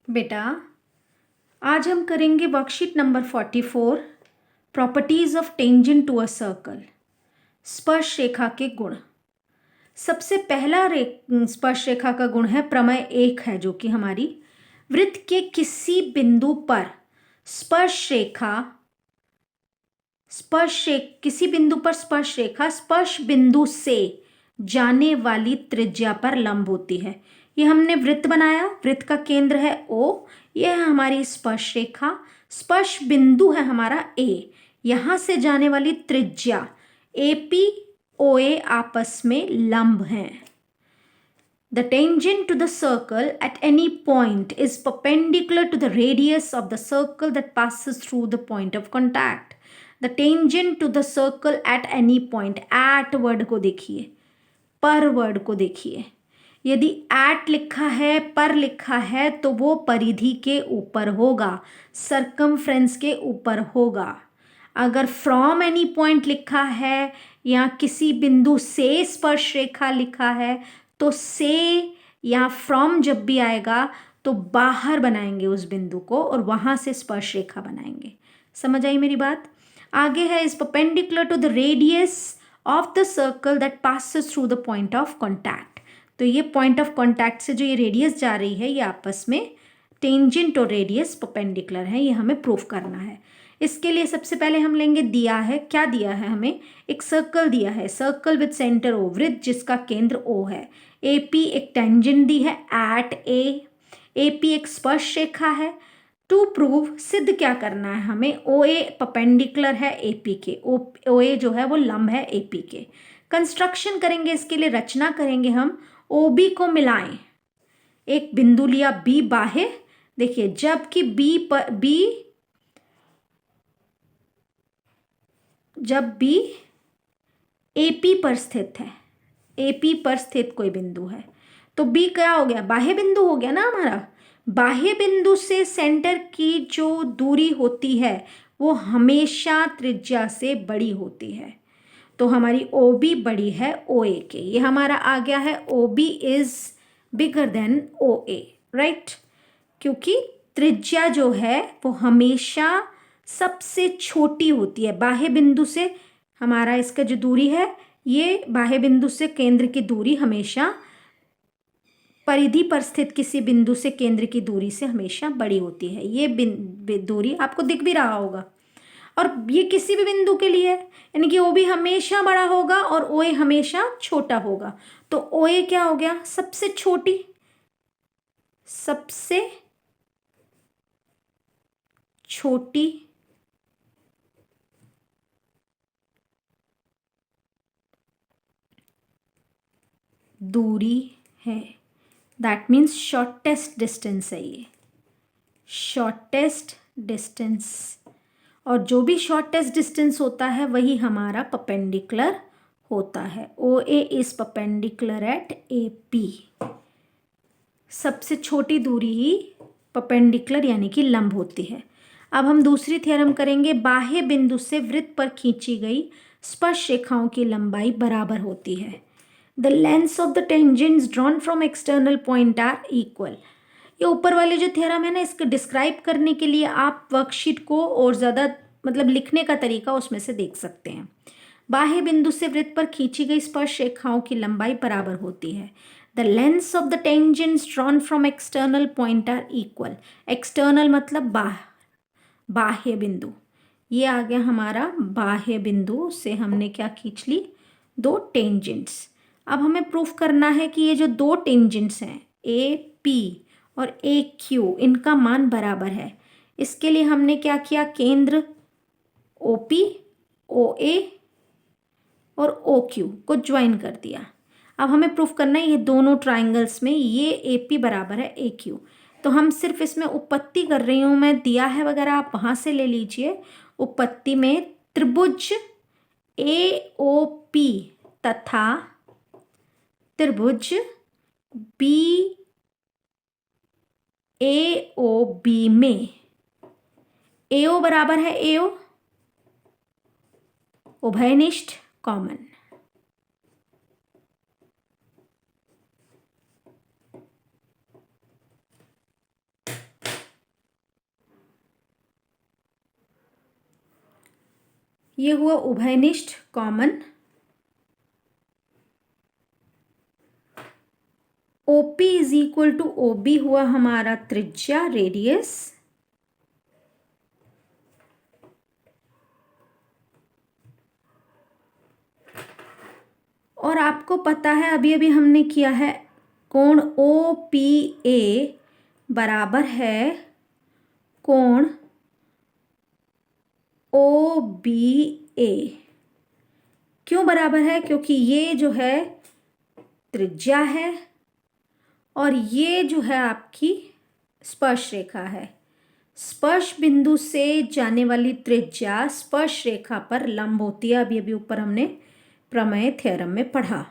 बेटा, आज हम करेंगे worksheet number 44, properties of tangent to a circle, स्पर्श रेखा के गुण। सबसे पहला स्पर्श रेखा का गुण है प्रमेय 1 है, जो कि हमारी वृत्त के किसी बिंदु पर किसी बिंदु पर स्पर्श रेखा स्पर्श बिंदु से जाने वाली त्रिज्या पर लंब होती है। ये हमने वृत्त बनाया, वृत्त का केंद्र है O, यह है हमारी स्पर्श रेखा, स्पर्श बिंदु है हमारा A, यहां से जाने वाली त्रिज्या AP OA आपस में लंब हैं। The tangent to the circle at any point is perpendicular to the radius of the circle that passes through the point of contact. The tangent to the circle at any point, at word को देखिए, पर word को देखिए। यदि at लिखा है, पर लिखा है, तो वो परिधि के ऊपर होगा, सर्कमफ्रेंस के ऊपर होगा। अगर फ्रॉम एनी पॉइंट लिखा है या किसी बिंदु से स्पर्श रेखा लिखा है, तो से या फ्रॉम जब भी आएगा तो बाहर बनाएंगे उस बिंदु को और वहां से स्पर्श रेखा बनाएंगे। समझ आई मेरी बात? आगे है, is perpendicular to the radius of the circle that passes through the point of contact. तो ये पॉइंट ऑफ कॉन्टैक्ट से जो ये रेडियस जा रही है, ये आपस में टेंजेंट और रेडियस परपेंडिकुलर है, ये हमें प्रूफ करना है। इसके लिए सबसे पहले हम लेंगे, दिया है, क्या दिया है हमें, एक सर्कल दिया है, सर्कल विद सेंटर O, वृत्त जिसका केंद्र O है। AP एक टेंजेंट दी है एट A, AP एक स्पर्श रेखा है। टू प्रूव, सिद्ध क्या करना है हमें, OA परपेंडिकुलर है AP के, OA जो है वो लंब है AP के। कंस्ट्रक्शन करेंगे, इसके लिए रचना करेंगे हम, OB को मिलाएं, एक बिंदु लिया B बाह्य, देखिए जबकि जब B AP पर स्थित है, AP पर स्थित कोई बिंदु है, तो B क्या हो गया, बाह्य बिंदु हो गया ना हमारा। बाह्य बिंदु से सेंटर की जो दूरी होती है वो हमेशा त्रिज्या से बड़ी होती है, तो हमारी OB बड़ी है OA के। ये हमारा आ गया है OB is bigger than OA, right, क्योंकि त्रिज्या जो है वो हमेशा सबसे छोटी होती है बाह्य बिंदु से। हमारा इसका जो दूरी है, ये बाह्य बिंदु से केंद्र की दूरी हमेशा परिधि पर स्थित किसी बिंदु से केंद्र की दूरी से हमेशा बड़ी होती है। ये दूरी आपको दिख भी रहा होगा, और ये किसी भी बिंदु के लिए है, यानी कि OB हमेशा बड़ा होगा और OA हमेशा छोटा होगा। तो OA क्या हो गया, सबसे छोटी दूरी है, दैट मीन्स शॉर्टेस्ट डिस्टेंस है ये, शॉर्टेस्ट डिस्टेंस। और जो भी शॉर्टेस्ट डिस्टेंस होता है वही हमारा परपेंडिकुलर होता है। OA is perpendicular eight AP, सबसे छोटी दूरी ही परपेंडिकुलर यानी कि लंब होती है। अब हम दूसरी थ्योरम करेंगे, बाह्य बिंदु से वृत्त पर खींची गई स्पर्श रेखाओं की लंबाई बराबर होती है। The lengths of the tangents drawn from external point are equal. ये ऊपर वाले जो थ्योरम है ना, इसको डिस्क्राइब करने के लिए आप वर्कशीट को और ज़्यादा मतलब लिखने का तरीका उसमें से देख सकते हैं। बाह्य बिंदु से वृत्त पर खींची गई स्पर्श रेखाओं की लंबाई बराबर होती है। The lengths of the tangents drawn from external point are equal. External मतलब बाह्य बिंदु, ये आ गया हमारा बाह्य बिंदु से हमने क्या खींच ली, दो टेंजेंट्स। अब हमें प्रूफ करना है कि ये जो दो टेंजेंट्स हैं AP और AQ, इनका मान बराबर है। इसके लिए हमने क्या किया, केंद्र OP OA और OQ को ज्वाइन कर दिया। अब हमें प्रूफ करना है ये दोनों ट्राइंगल्स में ये AP बराबर है AQ। तो हम सिर्फ इसमें उपपत्ति कर रही हूँ मैं, दिया है वगैरह आप वहाँ से ले लीजिए। उपपत्ति में त्रिभुज AOP तथा त्रिभुज BAOB में AO बराबर है AO, उभयनिष्ठ कॉमन। ये हुआ उभयनिष्ठ common. OP is equal to OB हुआ हमारा त्रिज्या, रेडियस। और आपको पता है अभी अभी हमने किया है कोण OPA बराबर है कोण OBA। क्यों बराबर है? क्योंकि ये जो है त्रिज्या है और ये जो है आपकी स्पर्श रेखा है। स्पर्श बिंदु से जाने वाली त्रिज्या स्पर्श रेखा पर लंब होती है। अभी अभी ऊपर हमने प्रमेय थ्योरम में पढ़ा।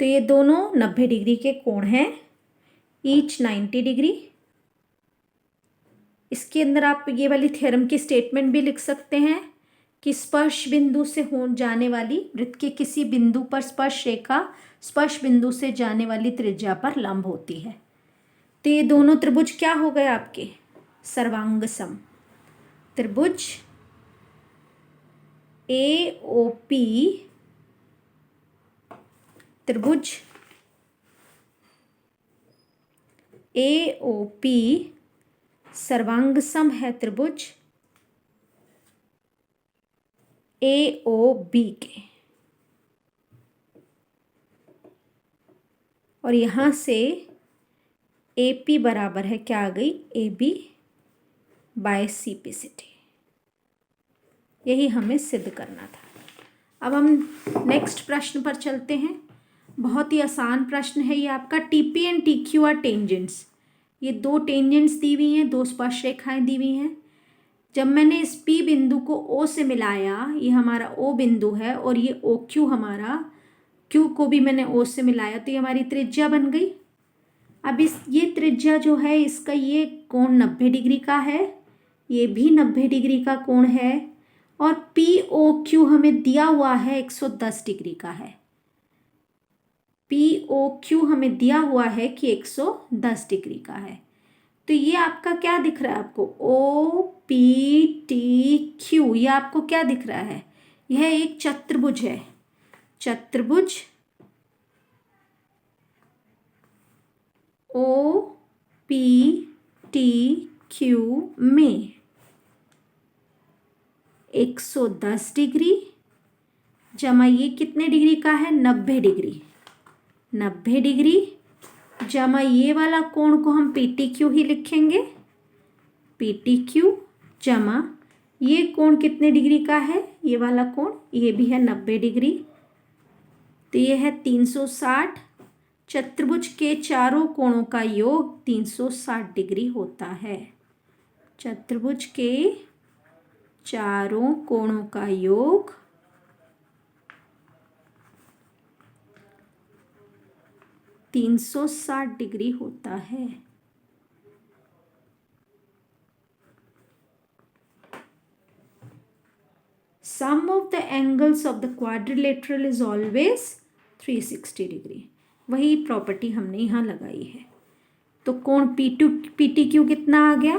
तो ये दोनों 90 डिग्री के कोण हैं, ईच 90 डिग्री। इसके अंदर आप ये वाली थ्योरम की स्टेटमेंट भी लिख सकते हैं कि स्पर्श बिंदु से हो जाने वाली वृत्त के किसी बिंदु पर स्पर्श रेखा स्पर्श बिंदु से जाने वाली त्रिज्या पर लंब होती है। तो ये दोनों त्रिभुज क्या हो गए आपके? सर्वांग सम त्रिभुज AOP, त्रिभुज AOP सर्वांग सम है त्रिभुज AOB के। और यहाँ से AP बराबर है क्या आ गई? AB by CP/CD। यही हमें सिद्ध करना था। अब हम नेक्स्ट प्रश्न पर चलते हैं। बहुत ही आसान प्रश्न है ये आपका। TP and TQ are tangents. ये दो टेंजेंट्स दी हुई हैं, दो स्पर्श रेखाएं दी हुई हैं। जब मैंने इस P बिंदु को O से मिलाया, ये हमारा O बिंदु है और ये OQ हमारा, Q को भी मैंने O से मिलाया, तो ये हमारी त्रिज्या बन गई। अब ये त्रिज्या जो है इसका ये कोण 90 डिग्री का है, ये भी 90 डिग्री का कोण है और POQ हमें दिया हुआ है 110 डिग्री का है। POQ हमें दिया हुआ है कि 110 डिग्री का है। तो ये आपका क्या दिख रहा है आपको? OPTQ। ये आपको क्या दिख रहा है? यह एक चतुर्भुज है। चतुर्भुज OPTQ में 110 डिग्री जमा ये कितने डिग्री का है? 90 डिग्री। 90 डिग्री जमा ये वाला कोण को हम PTQ ही लिखेंगे। PTQ जमा ये कोण कितने डिग्री का है? ये वाला कोण, ये भी है 90 डिग्री। तो ये है 360। चतुर्भुज के चारों कोणों का योग 360 डिग्री होता है। चतुर्भुज के चारों कोणों का योग 360 डिग्री होता है। Sum of the angles of the quadrilateral is always 360 degree. वही प्रॉपर्टी हमने यहाँ लगाई है। तो कोण PTQ कितना आ गया?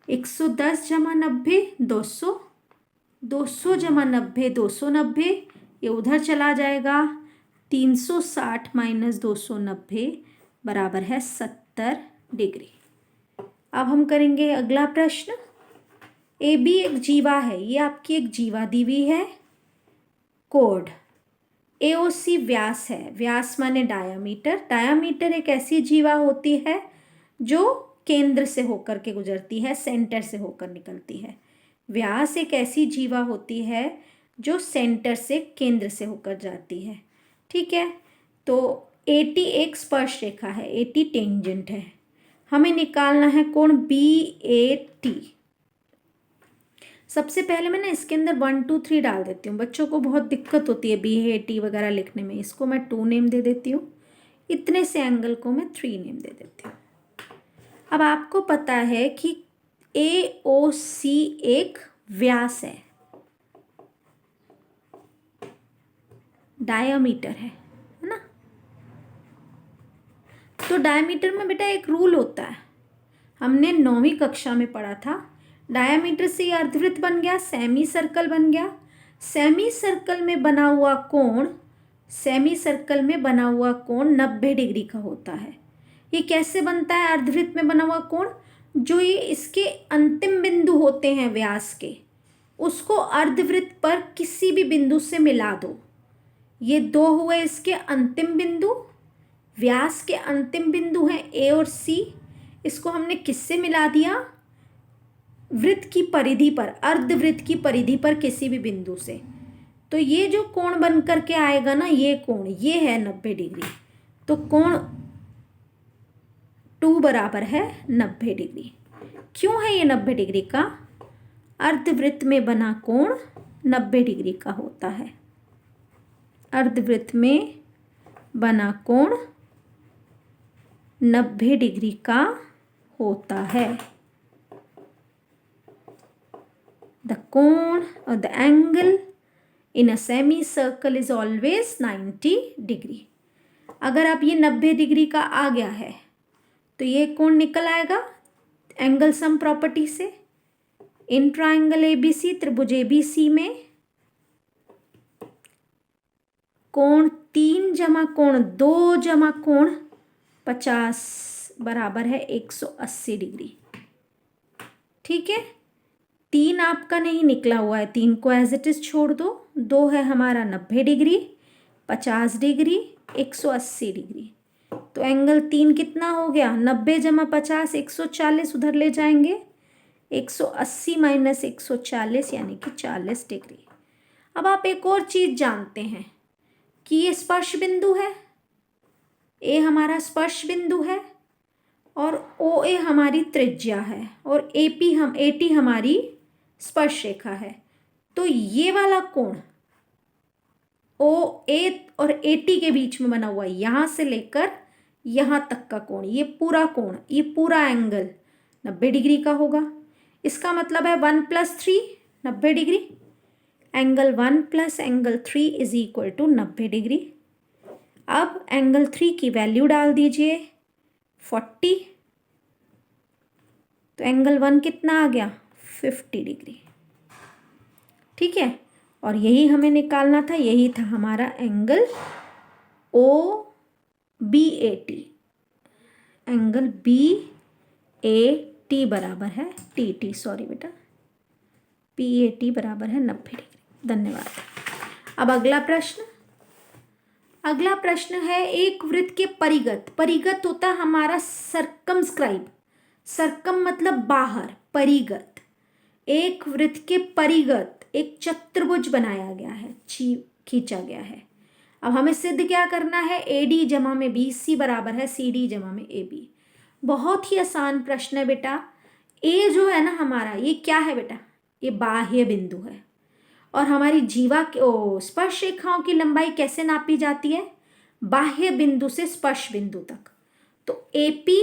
110 जमा 90 200, 200 जमा 90 290, ये उधर चला जाएगा। 360 माइनस 290 बराबर है 70 डिग्री। अब हम करेंगे अगला प्रश्न। AB एक जीवा है, ये आपकी एक जीवा दी हुई है। कोड AOC व्यास है, व्यास माने डायामीटर। डायामीटर एक ऐसी जीवा होती है जो केंद्र से होकर के गुजरती है, सेंटर से होकर निकलती है। व्यास एक ऐसी जीवा होती है जो सेंटर से, केंद्र से होकर जाती है। ठीक है, तो AT एक स्पर्श रेखा है, AT टेंजेंट है। हमें निकालना है कोण BAT। सबसे पहले मैं ना इसके अंदर 1 2 3 डाल देती हूँ। बच्चों को बहुत दिक्कत होती है BAT वगैरह लिखने में। इसको मैं 2 नेम दे देती हूँ, इतने से एंगल को मैं 3 नेम दे देती हूँ। अब आपको पता है कि AOC एक व्यास है, डायामीटर है ना। तो डायामीटर में बेटा एक रूल होता है, हमने 9वीं कक्षा में पढ़ा था। डायामीटर से ये अर्धवृत्त बन गया, सेमी सर्कल बन गया। सेमी सर्कल में बना हुआ कोण, सेमी सर्कल में बना हुआ कोण 90 डिग्री का होता है। ये कैसे बनता है अर्धवृत्त में बना हुआ कोण? जो ये इसके अंतिम बिंदु होते हैं व्यास के, उसको अर्धवृत्त पर किसी भी बिंदु से मिला दो। ये दो हुए इसके अंतिम बिंदु, व्यास के अंतिम बिंदु हैं ए और सी। इसको हमने किससे मिला दिया? वृत्त की परिधि पर, अर्धवृत्त की परिधि पर किसी भी बिंदु से। तो ये जो कोण बन करके आएगा ना, ये कोण, ये है 90 डिग्री। तो कोण 2 बराबर है 90 डिग्री। क्यों है ये 90 डिग्री का? अर्धवृत्त में बना कोण 90 डिग्री का होता है। अर्धवृत्त में बना कोण 90 डिग्री का होता है। द कोण और the angle in a semi circle is always 90 degree. अगर आप ये 90 डिग्री का आ गया है तो ये कोण निकल आएगा एंगल सम प्रॉपर्टी से। इन ट्राइंगल एबीसी, त्रिभुज एबीसी में कोण 3 जमा कोण 2 जमा कोण 50 बराबर है 180 डिग्री। ठीक है, 3 आपका नहीं निकला हुआ है, 3 को एज इट इज छोड़ दो। 2 है हमारा 90 डिग्री, 50 डिग्री, 180 डिग्री। तो एंगल 3 कितना हो गया? 90 जमा 50 140, उधर ले जाएंगे 180 माइनस 140 यानी कि 40 डिग्री। अब आप एक और चीज जानते हैं कि ये स्पर्श बिंदु है, ए हमारा स्पर्श बिंदु है और ओ ए हमारी त्रिज्या है और एटी हमारी स्पर्श रेखा है। तो ये वाला कोण ओ ए और एटी के बीच में बना हुआ है, यहाँ से लेकर यहाँ तक का कोण, ये पूरा कोण, ये पूरा एंगल 90 डिग्री का होगा। इसका मतलब है 1 + 3 90 degree. Angle 1 + angle 3 is equal to 90 degree. अब एंगल 3 की वैल्यू डाल दीजिए 40। तो एंगल 1 कितना आ गया? 50 डिग्री। ठीक है, और यही हमें निकालना था, यही था हमारा angle O B A T. Angle B A T बराबर है टी, सॉरी बेटा, पी ए टी बराबर है 90 डिग्री। धन्यवाद। अब अगला प्रश्न है एक वृत्त के परिगत, परिगत होता है हमारा सर्कमस्क्राइब, सर्कम मतलब बाहर, परिगत। एक वृत्त के परिगत एक चतुर्भुज बनाया गया है, खींचा गया है। अब हमें सिद्ध क्या करना है? AD जमा में BC बराबर है CD जमा में AB। बहुत ही आसान प्रश्न है बेटा। ए जो है ना हमारा, ये क्या है बेटा? ये बाह्य बिंदु है और हमारी स्पर्श रेखाओं की लंबाई कैसे नापी जाती है? बाह्य बिंदु से स्पर्श बिंदु तक। तो AP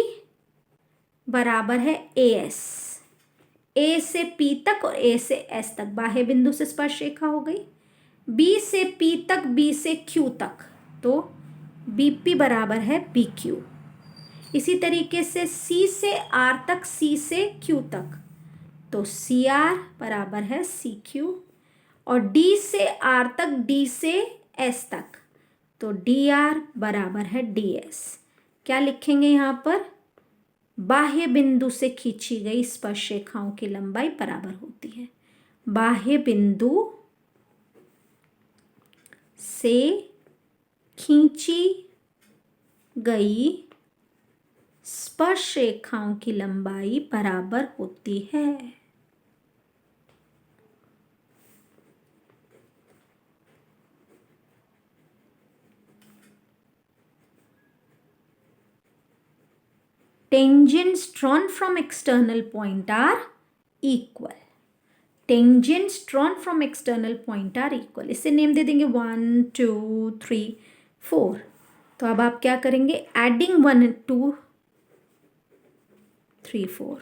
बराबर है AS, A से P तक और A से S तक बाह्य बिंदु से स्पर्श रेखा हो गई। B से P तक, B से Q तक, तो BP बराबर है BQ। इसी तरीके से C से R तक, C से Q तक, तो CR बराबर है CQ। और D से R तक, D से S तक, तो DR बराबर है DS। क्या लिखेंगे यहाँ पर? बाह्य बिंदु से खींची गई स्पर्श रेखाओं की लंबाई बराबर होती है बाह्य बिंदु से खींची गई स्पर्श रेखाओं की लंबाई बराबर होती है। Tangents drawn from external point are equal. Tangents drawn from external point are equal. इसे नेम दे देंगे 1 2 3 4। तो अब आप क्या करेंगे? एडिंग 1 2 3 4,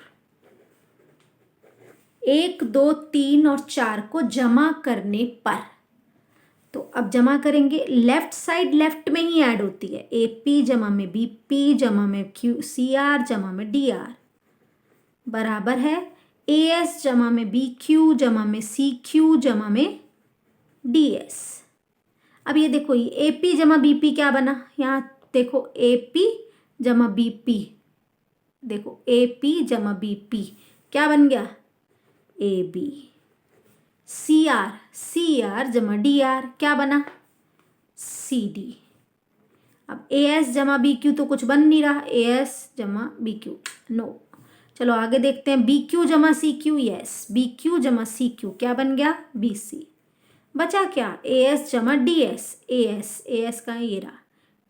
1 2 3 और 4 को जमा करने पर, तो अब जमा करेंगे, लेफ्ट साइड लेफ्ट में ही ऐड होती है। AP जमा में BP जमा में CR जमा में DR बराबर है AS जमा में BQ जमा में CQ जमा में DS। अब ये देखो, ये AP जमा BP क्या बना, यहाँ देखो AP जमा BP, देखो AP जमा BP क्या बन गया, AB। CR जमा DR क्या बना, CD। अब AS जमा BQ तो कुछ बन नहीं रहा, AS जमा BQ नो। चलो आगे देखते हैं, BQ जमा CQ, यस BQ जमा CQ क्या बन गया, BC। बचा क्या, AS जमा DS, AS का ये रहा,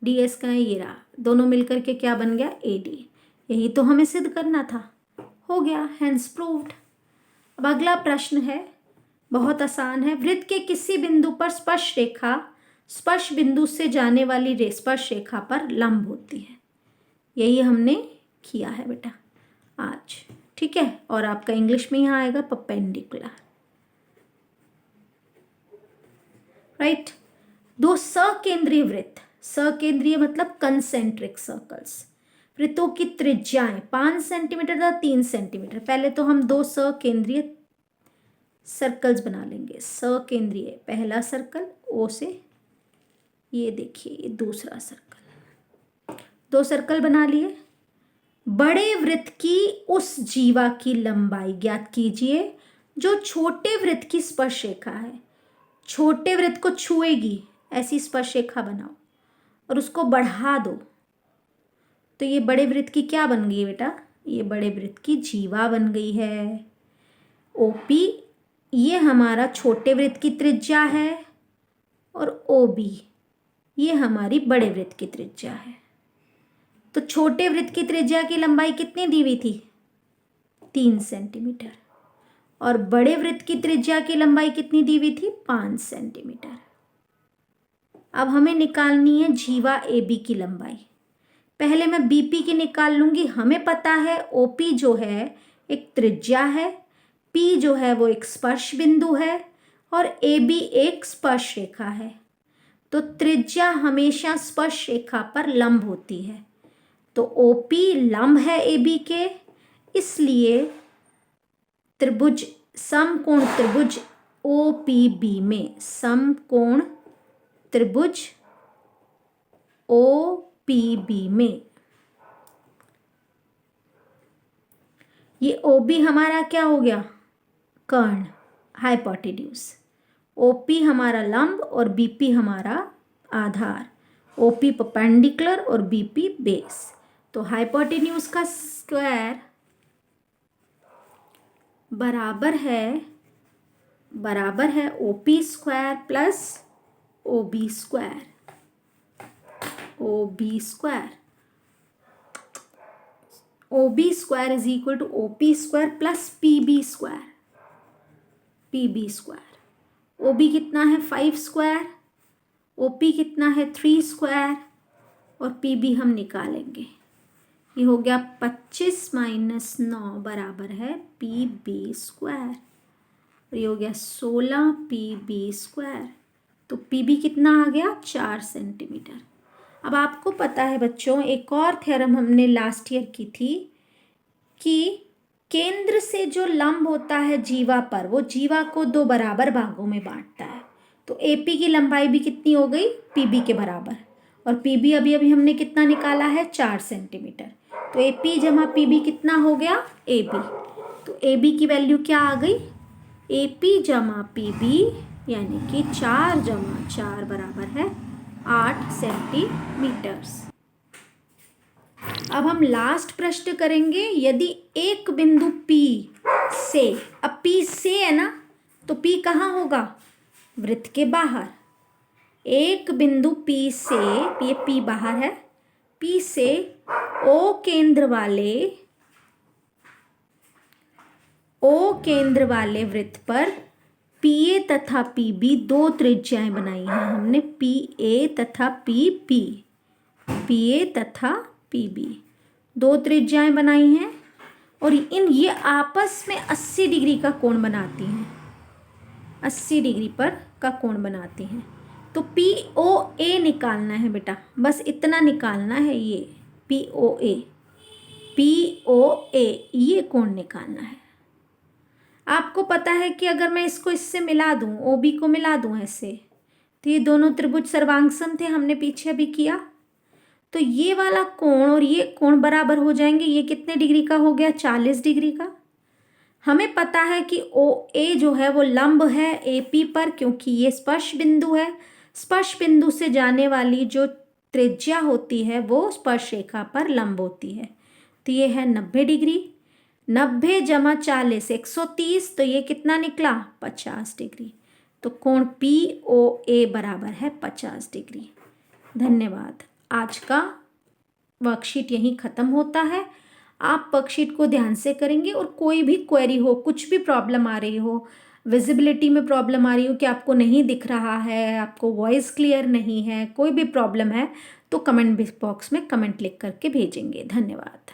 DS का ये रहा, दोनों मिलकर के क्या बन गया, AD। यही तो हमें सिद्ध करना था, हो गया, हैंस प्रूव्ड। अब अगला प्रश्न है, बहुत आसान है। वृत्त के किसी बिंदु पर स्पर्श रेखा स्पर्श बिंदु से जाने वाली स्पर्श रेखा पर लंब होती है। यही हमने किया है बेटा आज, ठीक है। और आपका इंग्लिश में यहाँ आएगा परपेंडिकुलर, राइट। दो सकेंद्रीय वृत्त, सकेंद्रीय मतलब कंसेंट्रिक सर्कल्स, वृत्तों की त्रिज्याएं 5 सेंटीमीटर या 3 सेंटीमीटर। पहले तो हम दो सकेंद्रीय सर्कल्स बना लेंगे। सकेंद्रीय पहला सर्कल O से, ये देखिए ये दूसरा सर्कल, दो सर्कल बना लिए। बड़े वृत्त की उस जीवा की लंबाई ज्ञात कीजिए जो छोटे वृत्त की स्पर्श रेखा है। छोटे वृत्त को छुएगी ऐसी स्पर्श रेखा बनाओ और उसको बढ़ा दो, तो ये बड़े वृत्त की क्या बन गई बेटा, ये बड़े वृत्त की जीवा बन गई है। OP ये हमारा छोटे वृत्त की त्रिज्या है और OB ये हमारी बड़े वृत्त की त्रिज्या है। तो छोटे वृत्त की त्रिज्या की लंबाई कितनी दी हुई थी, 3 सेंटीमीटर, और बड़े वृत्त की त्रिज्या की लंबाई कितनी दी हुई थी, 5 सेंटीमीटर। अब हमें निकालनी है जीवा AB की लंबाई। पहले मैं BP की निकाल लूंगी। हमें पता है OP जो है एक त्रिज्या है, P जो है वो एक स्पर्श बिंदु है और AB एक स्पर्श रेखा है। तो त्रिज्या हमेशा स्पर्श रेखा पर लंब होती है, तो OP लंब है AB के, इसलिए त्रिभुज समकोण त्रिभुज OPB में, समकोण त्रिभुज OPB में ये OB हमारा क्या हो गया, कर्ण, हाइपोटेन्यूज। OP हमारा लंब और BP हमारा आधार, OP परपेंडिकुलर और BP बेस। तो हाइपोटेन्यूज का स्क्वायर बराबर है OP square plus OB square, OB square, OB square is equal to OP square plus PB square, PB square. OB कितना है 5 स्क्वायर, OP कितना है 3 स्क्वायर और PB हम निकालेंगे। ये हो गया 25 - 9 बराबर है PB स्क्वायर, और ये हो गया 16 PB स्क्वायर। तो PB कितना आ गया, 4 सेंटीमीटर। अब आपको पता है बच्चों, एक और थ्योरम हमने लास्ट ईयर की थी कि केंद्र से जो लंब होता है जीवा पर, वो जीवा को 2 बराबर भागों में बांटता है। तो AP की लंबाई भी कितनी हो गई, PB के बराबर, और PB अभी हमने कितना निकाला है, 4 सेंटीमीटर। तो AP जमा PB कितना हो गया, AB। तो AB की वैल्यू क्या आ गई, AP जमा PB यानी कि 4 जमा 4 बराबर है 8 सेंटीमीटर्स। अब हम लास्ट प्रश्न करेंगे। यदि एक बिंदु P से, अब P से है ना, तो P कहाँ होगा, वृत्त के बाहर। एक बिंदु P से, ये P बाहर है, P से O केंद्र वाले वृत्त पर PA तथा PB दो त्रिज्याएं बनाई हैं हमने, PA तथा PB, PA तथा PB दो त्रिज्याएं बनाई हैं, और ये आपस में 80 डिग्री का कोण बनाती हैं, 80 डिग्री पर का कोण बनाती हैं। तो POA निकालना है बेटा, बस इतना निकालना है, ये POA ये कोण निकालना है। आपको पता है कि अगर मैं इसको इससे मिला दूं, ओ बी को मिला दूं ऐसे, तो ये दोनों त्रिभुज सर्वांगसम थे, हमने पीछे अभी किया। तो ये वाला कोण और ये कोण बराबर हो जाएंगे। ये कितने डिग्री का हो गया? 40 डिग्री का। हमें पता है कि ओ ए जो है वो लंब है ए पी पर, क्योंकि ये स्पर्श बिंदु है। स्पर्श बिंदु से जाने वाली जो त्रिज्या होती है वो स्पर्श रेखा पर लंब होती है। तो ये है 90 डिग्री। 90 जमा 40 130, तो ये कितना निकला? 50 डिग्री। तो कोण पी ओ ए बराबर है 50 डिग्री। धन्यवाद। आज का वर्कशीट यहीं ख़त्म होता है। आप वर्कशीट को ध्यान से करेंगे और कोई भी क्वेरी हो, कुछ भी प्रॉब्लम आ रही हो, विजिबिलिटी में प्रॉब्लम आ रही हो कि आपको नहीं दिख रहा है, आपको वॉइस क्लियर नहीं है, कोई भी प्रॉब्लम है, तो कमेंट बॉक्स में कमेंट लिख करके भेजेंगे। धन्यवाद।